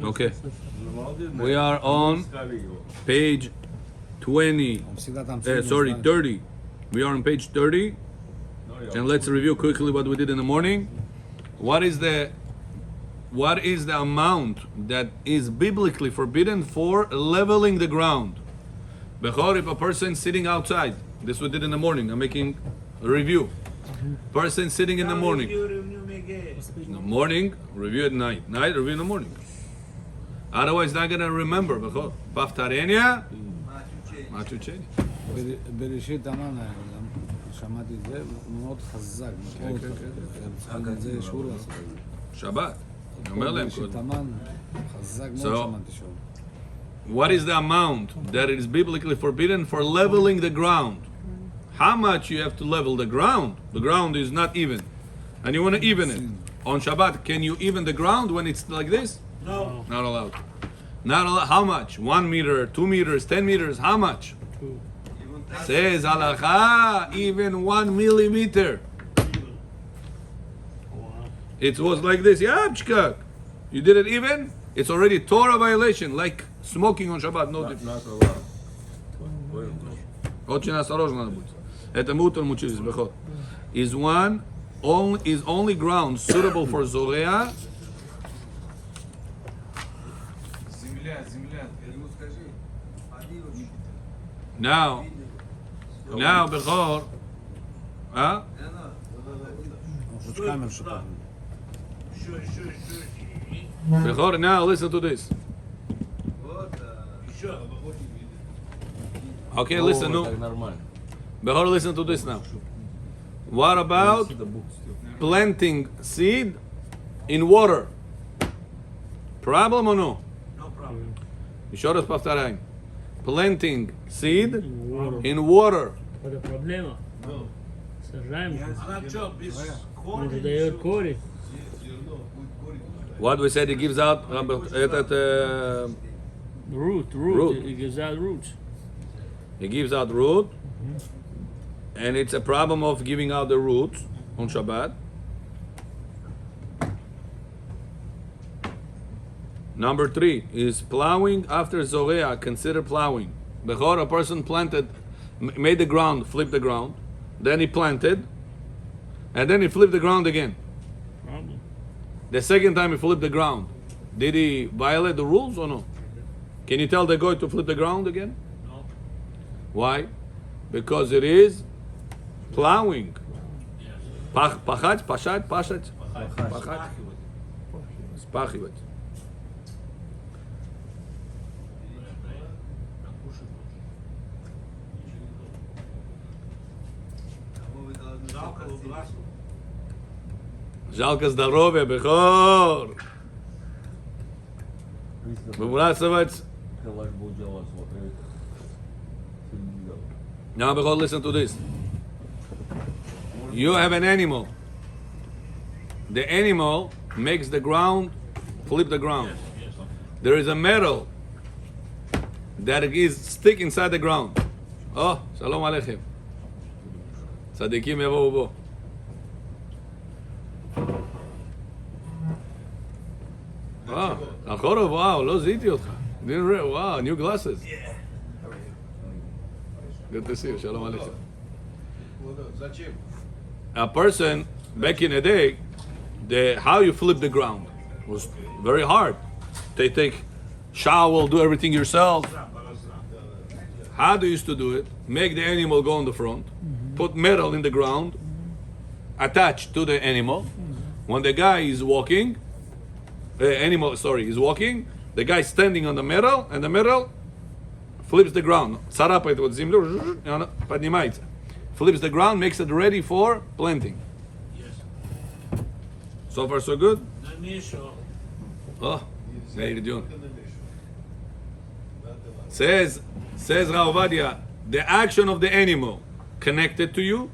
Okay. We are on page 20. 30. We are on page 30. And let's review quickly what we did in the morning. What is the amount that is biblically forbidden for leveling the ground? Bechor, if a person sitting outside, this we did in the morning, I'm making a review. Person sitting in the morning. In the morning, review at night. Night, review in the morning. Otherwise, not gonna remember. Bechor. Paftarenia, Machucheni. בראשית המן, שמעתי את זה, מאוד חזק. זה שיעור לעשות. שבת. אני אומר להם קודם. בראשית המן, חזק מאוד שמעתי שם. What is the amount that is biblically forbidden for leveling the ground? How much you have to level the ground? The ground is not even. And you want to even it. On Shabbat, can you even the ground when it's like this? No. Not allowed. Not allowed. How much? 1 meter, 2 meters, 10 meters? How much? 2. Says halacha, even 1 millimeter. Wow. It was like this. Yeah, Pshkak. You did it even? It's already Torah violation, like smoking on Shabbat. No difference. Очень осторожно надо быть. Это мы утром учились, бехот. Is only ground suitable for Zorea. Now, bechor. Huh? Bechor, now listen to this. Okay, listen. No. Bechor, listen to this now. What about planting seed in water? Problem or no? No problem. Еще раз повторяем. Planting seed in water. Это проблема. No. Сажаем. Она что, без Он корня? дает корень. What we said, it gives out этот, Root. Root. It gives out roots. it gives out root, and it's a problem of giving out the roots on Shabbat. Number 3 is plowing after Zorea. Consider plowing. Bechor, a person planted, made the ground, flipped the ground, then he planted, and then he flipped the ground again. Problem. The second time he flipped the ground, did he violate the rules or no? Can you tell the guy to flip the ground again? No. Why? Because it is plowing. Pachать. Спахивать. Жалко здоровья, Бехор. Выбрасывать. Now, Bechor, listen to this. You have an animal. The animal makes the ground, flip the ground. There is a metal that is stick inside the ground. Oh, Shalom Aleichem. צדיקים יבואו בו. אחורוב, וואו, לא זיהיתי אותך. וואו, new glasses. Good to see you, Shalom Aleichem. Зачем? A person, back in the day, how you flip the ground was very hard. They take shovel, do everything yourself. How they used to do it? Make the animal go on the front, put metal in the ground, attached to the animal. When the guy is walking, is walking, the guy is standing on the metal, and the metal flips the ground. Царапает вот землю, и она поднимается. Flips the ground, makes it ready for planting. Yes. So far, so good? На Мишу. Oh, how you doing? Says Rav Ovadia, the action of the animal connected to you,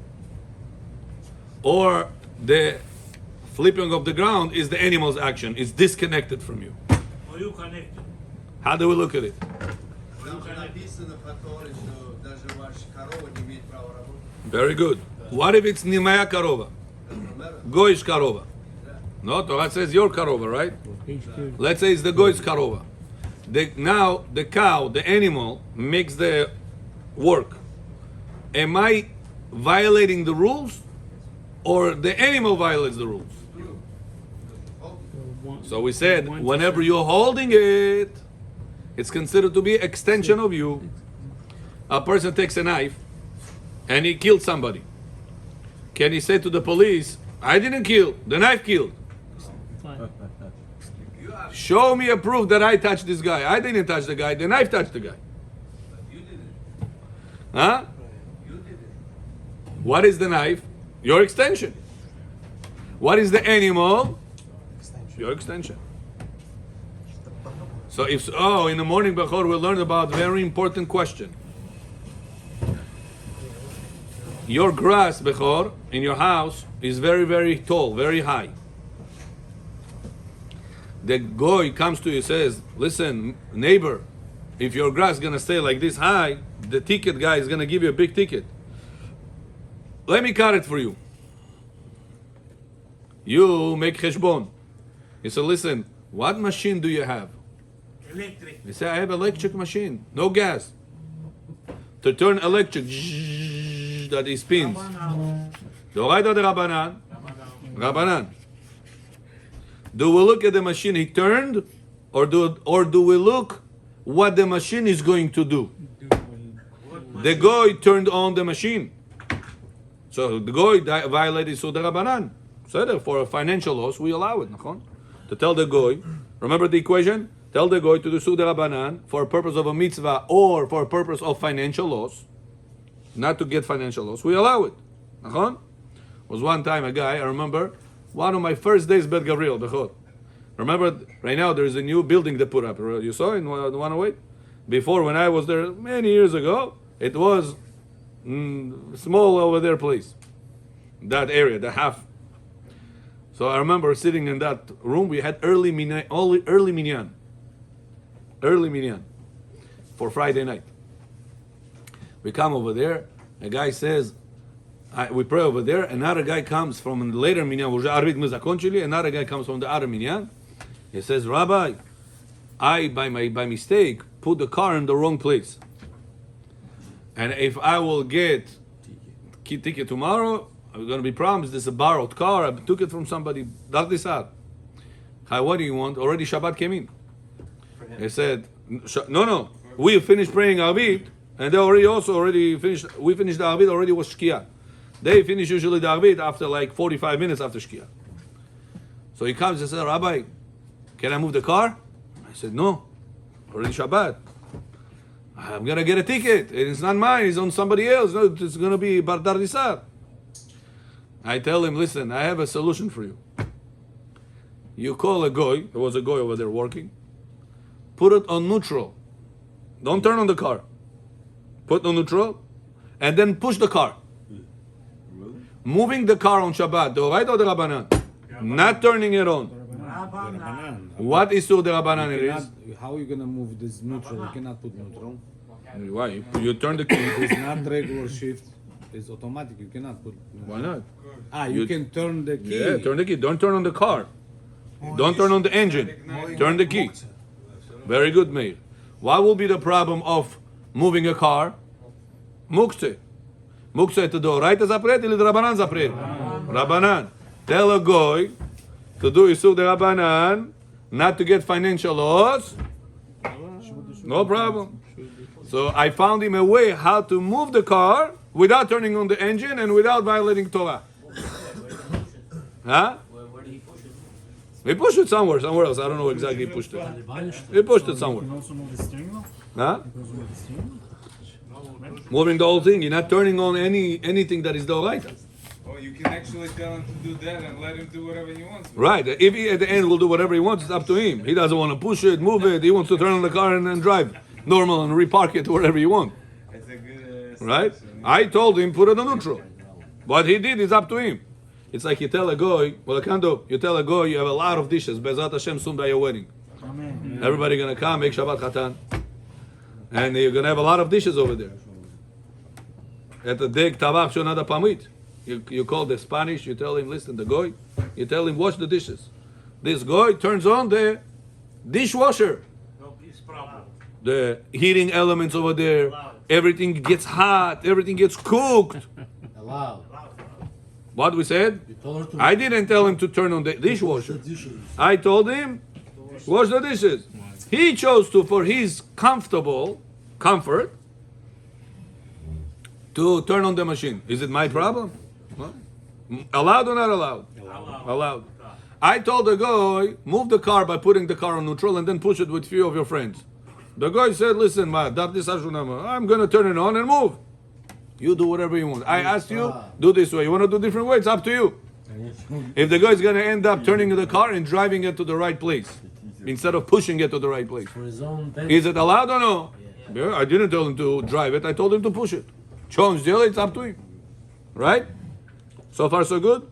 or the flipping of the ground is the animal's action, it's disconnected from you. Are you connected? How do we look at it? Very good. What if it's Nimaya Karova? Goish Karova. No, Torah says your karova, right? Page 30. Let's say it's the goy's karova. Now the cow, the animal, makes the work. Am I violating the rules, or the animal violates the rules? So we said, whenever you're holding it, it's considered to be extension of you. A person takes a knife and he killed somebody. Can he say to the police, I didn't kill, the knife killed? Fine. Show me a proof that I touched this guy. I didn't touch the guy, the knife touched the guy. You did it. Huh? You did it. What is the knife? Your extension. What is the animal? Your extension. So if in the morning Bechor we'll learn about very important question. Your grass Bechor in your house is very, very tall, very high. The goy comes to you, says, listen, neighbor, if your grass is gonna stay like this high, the ticket guy is gonna give you a big ticket. Let me cut it for you. You make cheshbon. He said, listen, what machine do you have? Electric. He said, I have electric machine, no gas. To turn electric, that it spins. Doraita de Rabbanan. Rabbanan. Do we look at the machine he turned, or do we look what the machine is going to do? The goy turned on the machine. So the goy violated Suda Rabbanan. So for a financial loss, we allow it. To tell the goy, remember the equation? Tell the goy to do Suda Rabbanan for a purpose of a mitzvah or for a purpose of financial loss, not to get financial loss. We allow it. Was one time a guy, I remember, one of my first days Bet Gabriel, Bechor. Remember, right now there's a new building they put up. You saw in 108? Before, when I was there many years ago, it was small over there place. That area, the half. So I remember sitting in that room, we had early minyan for Friday night. We come over there, a guy says, we pray over there, another guy comes from the later minyan, another guy comes from the other minyan. He says, Rabbi, I by mistake put the car in the wrong place. And if I will get ticket tomorrow, I'm going to be promised this is a borrowed car. I took it from somebody. What do you want? Already Shabbat came in. He said, no. We finished praying Arvit, and they already finished. We finished the Arvit, already was Shkia. They finish usually the Arvit after like 45 minutes after Shkia. So he comes and says, Rabbi, can I move the car? I said, no. Already Shabbat. I'm going to get a ticket. It's not mine. It's on somebody else. No, it's going to be Bardar Nisar. I tell him, listen, I have a solution for you. You call a goy, there was a goy over there working, put it on neutral. Don't turn on the car. Put on neutral, and then push the car. Really? Moving the car on Shabbat, the Oraita or the Rabbanan? Not turning it on. What is the Rabbanan it is? How are you going to move this neutral? You cannot put neutral. Why? You turn the key. It's not regular shift. It's automatic. You cannot put neutral. Why not? You can turn the key. Yeah, turn the key. Don't turn on the car. Don't turn on the engine. Turn the key. Very good, Meir. What will be the problem of moving a car? Mukse. Mukse to do Oraita zapret или Rabbanan zapret? Rabbanan. Tell a goy to do Isur de Rabbanan, not to get financial loss. No problem. So I found him a way how to move the car without turning on the engine and without violating Torah. Huh? Where did he push it? He pushed it somewhere else. I don't know exactly he pushed it. He pushed it somewhere. You can also move the steering wheel? Huh? You can also move the steering wheel? Moving the whole thing. You're not turning on anything that is the Oraita. Oh, you can actually tell him to do that and let him do whatever he wants. Right. If he at the end will do whatever he wants, it's up to him. He doesn't want to push it, move it. He wants to turn on the car and then drive normal and repark it wherever you want. It's a good Right? solution. I told him put it on neutral. What he did is up to him. It's like you tell a goy, you tell a goy you have a lot of dishes. Bezat Hashem soon by your wedding. Amen. Everybody gonna come, make Shabbat Chatan. And you're gonna have a lot of dishes over there. At the Deg Tavach Shonada Pamit. You call the Spanish, you tell him, listen, the goy, You tell him wash the dishes. This guy turns on the dishwasher. No, it's problem. The heating elements over there. Everything gets hot. Everything gets cooked. Allowed. What we said? You told her to I didn't tell him to turn on the dishwasher. the dishes. I told him wash the dishes. He chose to, for his comfort, to turn on the machine. Is it my problem? Huh? Allowed or not allowed? Allowed. I told the guy, move the car by putting the car on neutral and then push it with few of your friends. The guy said, listen, I'm going to turn it on and move. You do whatever you want. I asked you, do this way. You want to do different way? It's up to you. If the guy's going to end up turning the car and driving it to the right place instead of pushing it to the right place. For his own benefit. Is it allowed or no? Yeah, I didn't tell him to drive it. I told him to push it. Challenge deal, it's up to him. Right? So far, so good?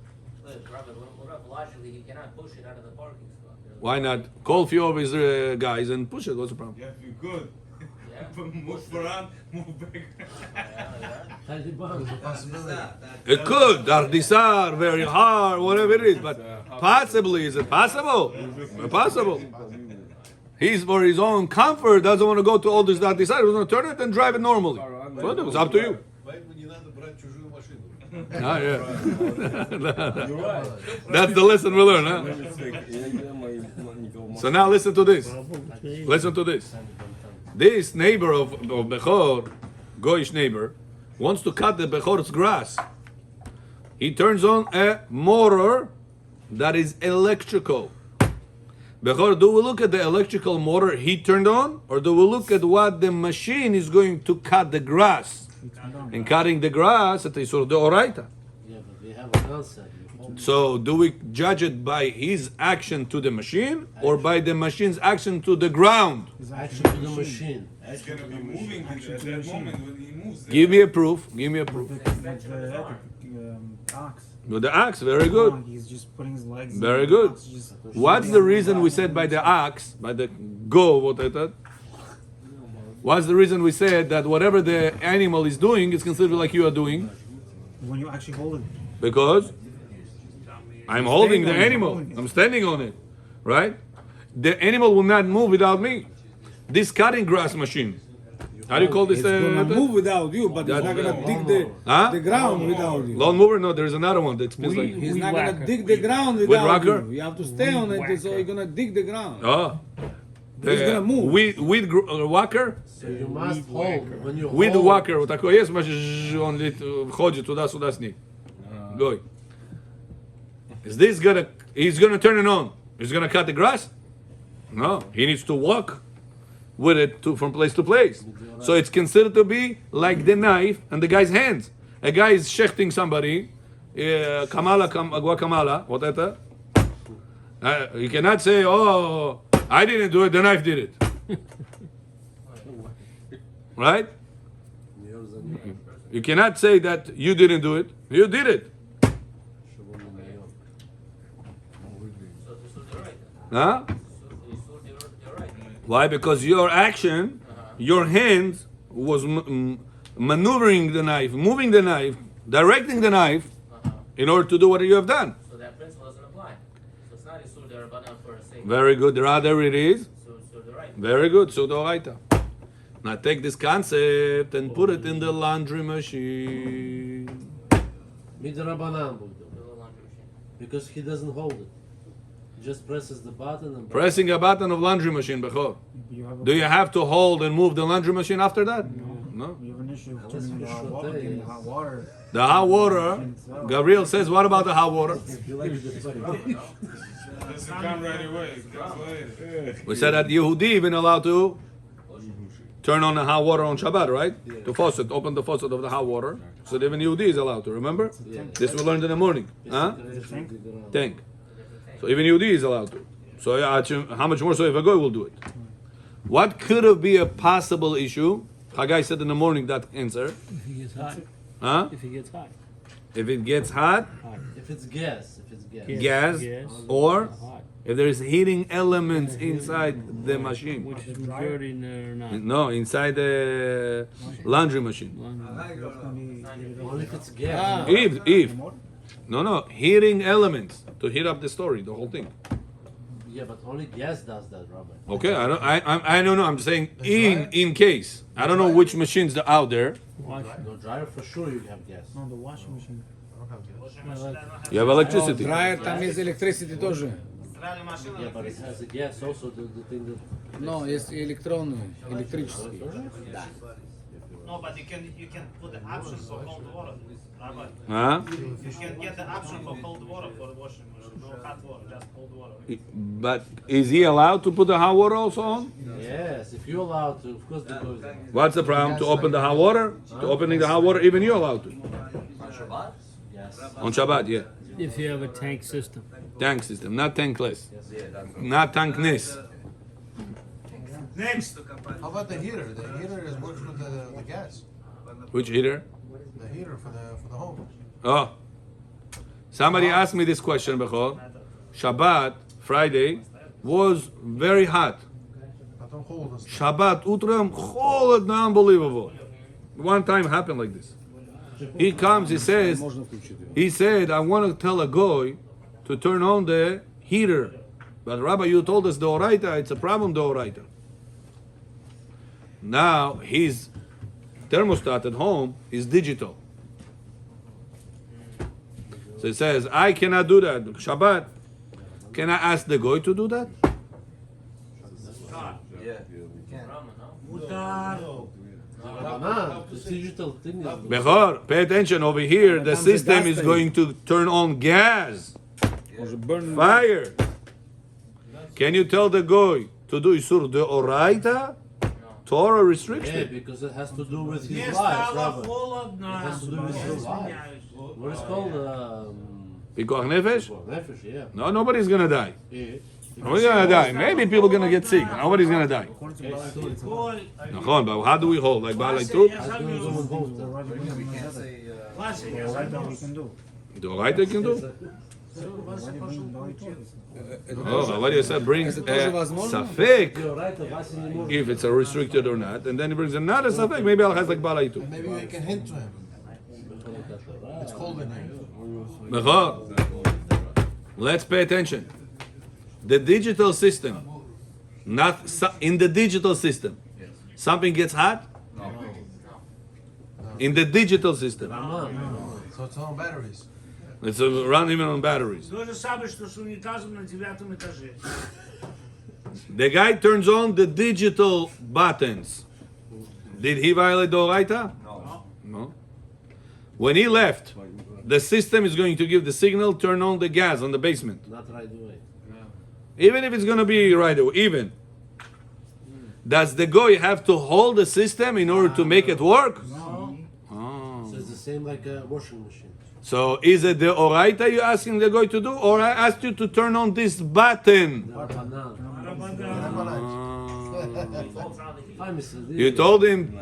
Logically, you cannot push it out of the parking spot. Why not? Call a few of his guys and push it. What's the problem? Yeah, if you could. Yeah. Move around, move back. It could. Dardisar, very hard, whatever it is. But possibly, is it possible? Possible. He's for his own comfort, doesn't want to go to all this Dardisar. He's going to turn it and drive it normally. Well, it's up to you. Ah, yeah. That's the lesson we learn, huh? So now listen to this. Listen to this. This neighbor of Bechor, Goyish neighbor, wants to cut the Bechor's grass. He turns on a motor that is electrical. Bechor, do we look at the electrical motor he turned on, or do we look at what the machine is going to cut the grass? And cutting the grass, it is sort of the oraita. Yeah, but we have a concept. So do we judge it by his action to the machine, or by the machine's action to the ground? It's Action actually to the machine. It's gonna be moving at that moment when he moves. Give me a proof. Give me a proof. With the ox. With the axe, very good. He's just putting his legs. Very in, good. the ox just- What's the reason we said by the axe, by the go, what I thought? What's the reason we said that whatever the animal is doing is considered like you are doing? When you actually hold it. Because I'm holding the Standing on it, animal. holding it. I'm standing on it. Right? The animal will not move without me. This cutting grass machine. How do you call this? It's gonna move without you, but it's not gonna dig Huh? the ground without you. Lawn mover? No, there's another one that spins like. He's Weed not gonna whacker. dig the ground without rocker? you. You have to stay on it, so whacker. you're gonna dig the ground. Oh. It's gonna move. Weed whacker? So you must hold. When you Weed hold, whacker. Вот такое есть, он ходит туда-сюда с ней. Go. Is this gonna? He's gonna turn it on. He's gonna cut the grass? No. He needs to walk with it from place to place. So it's considered to be like the knife and the guy's hands. A guy is shechting somebody. Guacamala. What that? You cannot say, "Oh, I didn't do it. The knife did it." Right? You cannot say that you didn't do it. You did it. Huh? Why? Because your action, your hand was maneuvering the knife, moving the knife, directing the knife in order to do what you have done. So that principle doesn't apply. So it's not Isur Derabbanan for a sake. Very good. Rather it is. So the right. Very good. So the Now take this concept and put it in the laundry machine. Midrabanan will do. The laundry machine. Because he doesn't hold it. He just presses the button and Pressing a button of laundry machine, Bechor. You have a, Do you have to hold and move the laundry machine after that? No. you have an issue with Unless turning we the hot should water. tell Getting you. hot water. The hot water, Gabriel says, what about the hot water? he likes the fight. Doesn't come right away. It comes later. We said that Yehudi even allowed to turn on the hot water on Shabbat, right? The faucet, open the faucet of the hot water. So even Yehudi is allowed to, remember? This we learned in the morning. Huh? Tank. So even Yehudi is allowed to. So how much more so if a guy will do it? What could have been a possible issue? Haggai said in the morning that answer. If he gets hot. Huh? If he gets hot. If it gets hot, If it's gas, gas, or Hot. if there is heating elements inside the machine. Which is majority or not. No, inside the laundry machine. It's gonna be Only if it's gas. If No, heating elements to heat up the story, the whole thing. Yeah, but only gas does that, Rabbi. Okay, I don't know. I'm saying in case. I don't know which machines are out there. No dryer for sure you have gas. No, the washing machine. You have electricity. Драйер, там есть electricity тоже. Yeah, but it has the gas also, the thing that... Но есть и электронные, электрические. No, but you can put the option for cold water. Rabbi. Huh? You can get the option for cold water for the washing machine. No hot water, just cold water. But is he allowed to put the hot water also on? Yes, if you're allowed to, of course the goes. What's the problem? To open the hot water? To opening the hot water, even you're allowed to. Yes. On Shabbat, yeah. If you have a tank system. Tank system, not tankless. Not tankness. Next. How about the heater? The heater is works with the gas. Which heater? The heater for the home. Oh. Somebody asked me this question before. Shabbat, Friday, was very hot. Don't hold us. Shabbat, Utram, cold, unbelievable. One time happened like this. He comes, he says, Можно включить. he said, I want to tell a goy to turn on the heater. But Rabbi, you told us the oraita, it's a problem, the oraita. Now, his thermostat at home is digital. So he says, I cannot do that. Shabbat, can I ask the goy to do that? Nah, the digital thing is... Bechor, pay attention, over here, the system is going to turn on gas, Может burn. fire. Can you tell the goy to do Isur the oraita? Torah Yeah, restriction. because it has to do with his Не life, стало Rabbi. холодно. It has to do with his life. What is called? Pikuach nefesh? Nefesh, yeah. No, nobody's gonna die. Yeah. Nobody's gonna die. Maybe people gonna get sick. Nobody's gonna die. According to Balai Torah, it's Коль, Nachon, but how do we hold? Like Baalai Tut? я сам не already знаю. Вася, я right сам now не we can do. The oraita can do? Already bring Balai Torah. Oh, what you said brings a safek You're right, the Vasi не может. if it's a restricted or not, and then he brings another safek. Maybe I'll have like Baalai Tut. Maybe we can hint to him. It's cold in here. Nachon. Let's pay attention. The digital system, not in the digital system, something gets hot. In the digital system, So it's on batteries. it's run even on batteries. То же самое, что с унитазом на 9 этаже. The guy turns on the digital buttons. Did he violate the oraita? No. When he left, the system is going to give the signal, turn on the gas on the basement. Not right away. Even if it's going to be right away, even. Does the guy have to hold the system in order to make it work? So it's the same like a washing machine. So is it the oraita you're asking the guy to do, or I asked you to turn on this button? You told him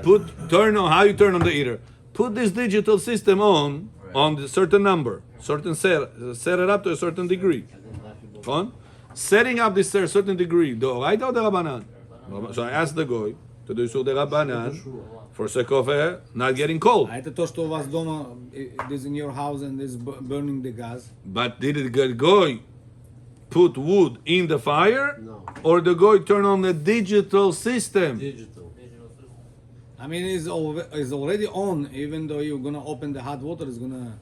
turn on how you turn on the heater. Put this digital system on the certain number, set it up to a certain degree. On setting up this certain degree, the oraita or the rabbanan? So I asked the guy to do so the rabbanan for sake of not getting cold. А это то, что у вас дома, it is in your house and is burning the gas. But did the guy put wood in the fire, No. or the guy turn on the digital system? Digital. I mean, it's already on, even though you're gonna open the hot water, it's gonna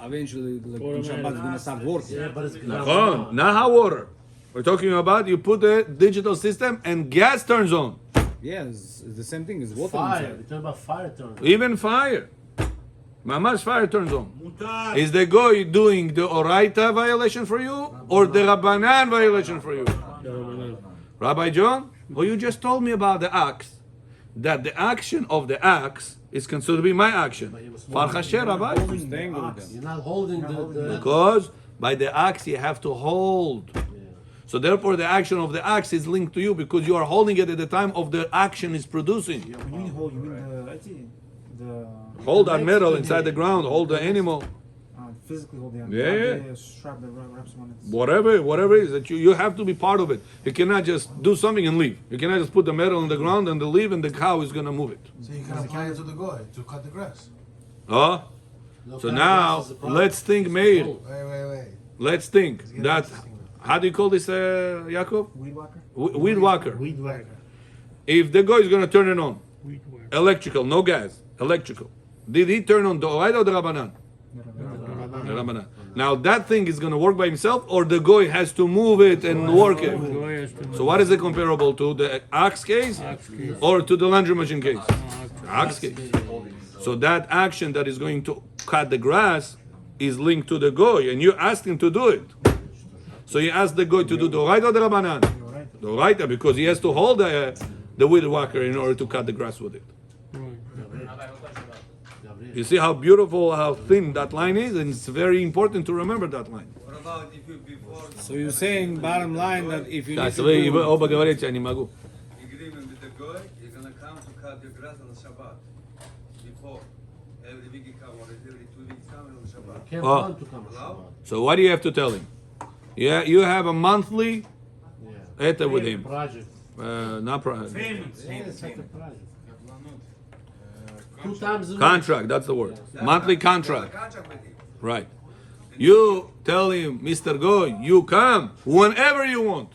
eventually, like on Shabbat, it's gonna start working. Yeah, but it's Nachon, not hot water. We're talking about you put the digital system and gas turns on. Yeah, it's the same thing. It's water fire. inside. We're talking about fire turn. Even fire. Mamash fire turns on. Мутар. Is the guy doing the oraita violation for you or the rabbanan violation for you? Rabbi John, well, you just told me about the axe, that the action of the axe is considered to be my action. Farchasher, Rabbi. Staying with them. You're not holding the Because by the axe you have to hold. So therefore the action of the axe is linked to you because you are holding it at the time of the action is producing. When you mean hold, you mean the Hold that metal inside the ground, hold the animal. Physically hold the Yeah. the strap that wraps on it. Whatever it is that you have to be part of it. You cannot just do something and leave. You cannot just put the metal on the ground and leave and the cow is gonna move it. So you can apply it to the goy to cut the grass. Oh, No, So cut now grass is a problem. let's think, Meir. Wait. Let's think that. How do you call this, Yaakov? Weed whacker? Weed whacker. Weed whacker. If the guy is going to turn it on, Weed whacker. electrical, no gas, electrical. Did he turn on the Oraita or the Rabbanan? The Rabbanan. Now that thing is going to work by himself, or the guy has to move it and work it. Goy has to So what is it comparable to? The ox case, Ox case. or to the laundry machine case? Ox case. So that action that is going to cut the grass is linked to the goy, and you asked him to do it. So you asked the goy to do the Oraita or the Rabbanan? The Oraita, because he has to hold the weed whacker in order to cut the grass with it. Now I have a question about this. You see how beautiful, how thin that line is, and it's very important to remember that line. What about if you before So you're saying, bottom line, that if you need Так, to вы do, оба говорите, я не могу. agreement with the guy, you're gonna come to cut the grass on the Shabbat. Before every week you come or every 2 weeks come on the Shabbat. Can't Oh. want to come to Shabbat. So what do you have to tell him? Yeah, you have a monthly Yeah. ETA with him. Project. Not Payments. Yeah, it's like a project. 2 times a week. contract, that's the word. Monthly contract. Contract with him. Right. You tell him, Mr. Goy, you come whenever you want.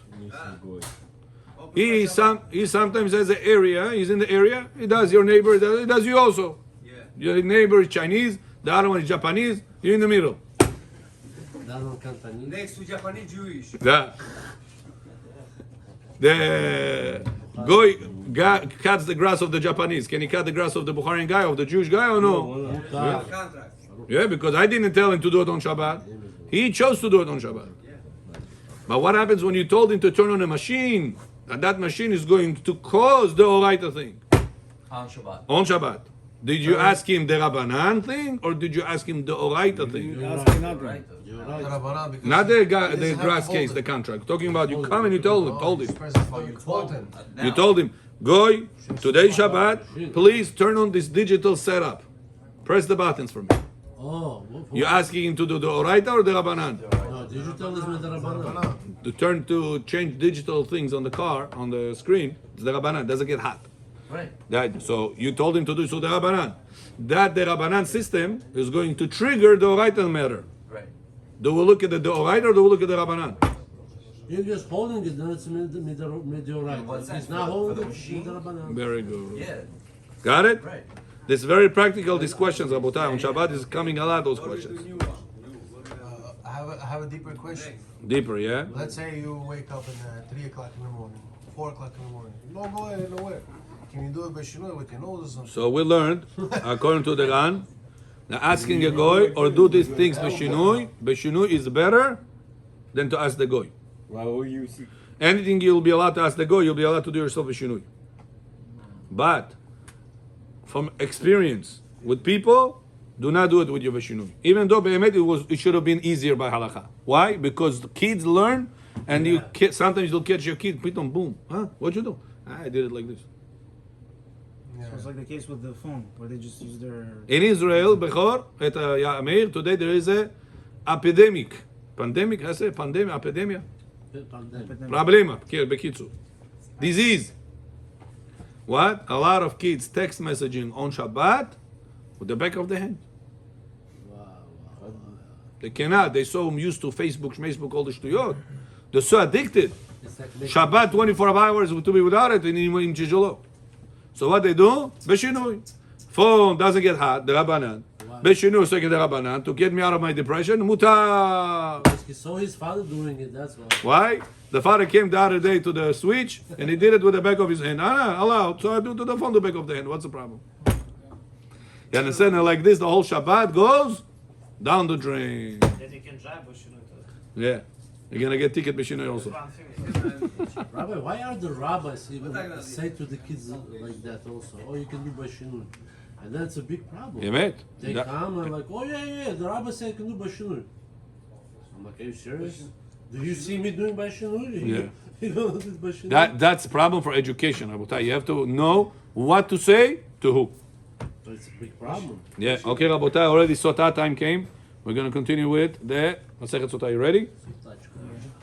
He sometimes has an area, he's in the area, he does your neighbor, he does you also. Yeah. Your neighbor is Chinese, the other one is Japanese, you're in the middle. That one Cantonese. Next to Japanese Jewish. The Goy cuts the grass of the Japanese. Can he cut the grass of the Bukharian guy, of the Jewish guy, or no? Contract. Yeah, because I didn't tell him to do it on Shabbat. He chose to do it on Shabbat. But what happens when you told him to turn on a machine, and that machine is going to cause the Oraita thing? On Shabbat. On Shabbat. Did you ask him the Rabbanan thing, or did you ask him the Oraita thing? ask me nothing. You're right. Rabbanan, because Not he the doesn't have grass to case, hold the it. contract. Talking about you come and you told him. Specify, you told him. You told him, Goy, today Shabbat, please turn on this digital setup. Press the buttons for me. Oh, You're asking him to do the Oraita or the Rabbanan? no, did you tell us with the Rabbanan? To change digital things on the car, on the screen, it's the Rabbanan, doesn't get hot. Right. That, so you told him to do so the Rabbanan. That the Rabbanan system is going to trigger the Oraita matter. Right. Do we look at the Oraita or do we look at the Rabbanan? You're just holding it, then it's meteorite. What's It's that? not For holding the it, machine? it's Rabbanan. Very good. Yeah. Got it? Right. This is very practical, these questions, Rabotai. On Shabbat is coming a lot, those questions. I have a deeper question. Deeper, yeah? Let's say you wake up at 3 o'clock in the morning, 4 o'clock in the morning. No go nowhere. Can you do it by Shinoi with your nose or something? So we learned, according to the Ran, that asking a goy or do these things b'shinui is better than to ask the goy. Anything you'll be allowed to ask the goy, you'll be allowed to do yourself b'shinui. But from experience with people, do not do it with your b'shinui. Even though be'emet it should have been easier by halakha. Why? Because the kids learn, and you sometimes you'll catch your kid, piton, boom. Huh? What'd you do? I did it like this. So it's like the case with the phone, where they just use their... In Israel, Bechor, Meir, today there is a epidemic. Pandemic, I say pandemic, epidemia. Problema, bekitzu. Disease. What? A lot of kids text messaging on Shabbat with the back of the hand. They cannot. They're so used to Facebook, all the shtuyot. They're so addicted. Shabbat 24 hours to be without it in Jijolo. So what they do? Beshinui. Phone doesn't get hot, the Rabbanan. Beshinui second the Rabbanan to get me out of my depression. Mutar. He saw his father doing it, that's why. Why? The father came the other day to the switch and he did it with the back of his hand. Allowed. So I do to the phone the back of the hand. What's the problem? You understand? And like this, the whole Shabbat goes down the drain. That you can drive, but you know to Yeah. You're gonna get ticket Beshinui also. one thing. Rabbi, why are the rabbis even say to the kids like that also? Oh, you can do Bashinur. And that's a big problem. You mate? They come and like, oh yeah, the rabbi said I can do Bashinur. I'm like, are you serious? Do you see me doing Bashinur? Yeah. You know, this Bashinur. That's a problem for education, Rabotai. You have to know what to say to who. So it's a big problem. Yeah, okay, Rabotai, already Sotah time came. We're going to continue with the Masechet Sotah. You ready?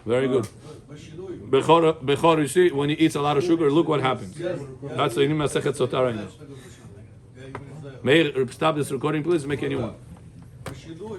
Very good. Bechor, you see, when he eats a lot of sugar, look what happens. That's the Masechet Sotah right now. Meir, stop this recording, please. Make a new one. בשינוי